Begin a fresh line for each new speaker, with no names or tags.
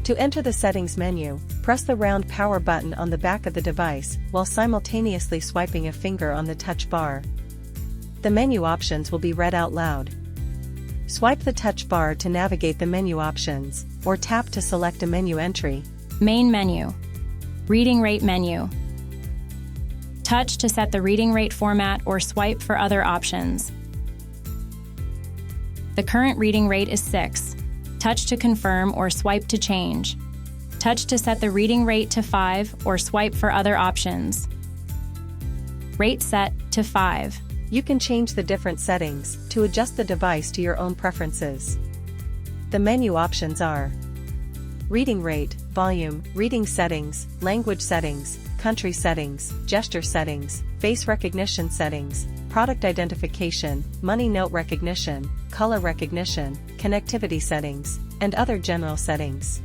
To enter the settings menu, press the round power button on the back of the device while simultaneously swiping a finger on the touch bar. The menu options will be read out loud. Swipe the touch bar to navigate the menu options, or tap to select a menu entry.
Main menu. Reading rate menu. Touch to set the reading rate format or swipe for other options. The current reading rate is 6. Touch to confirm or swipe to change. Touch to set the reading rate to 5 or swipe for other options. Rate set to 5.
You can change the different settings to adjust the device to your own preferences. The menu options are reading rate, volume, reading settings, language settings, country settings, gesture settings, face recognition settings, product identification, money note recognition, color recognition, connectivity settings, and other general settings.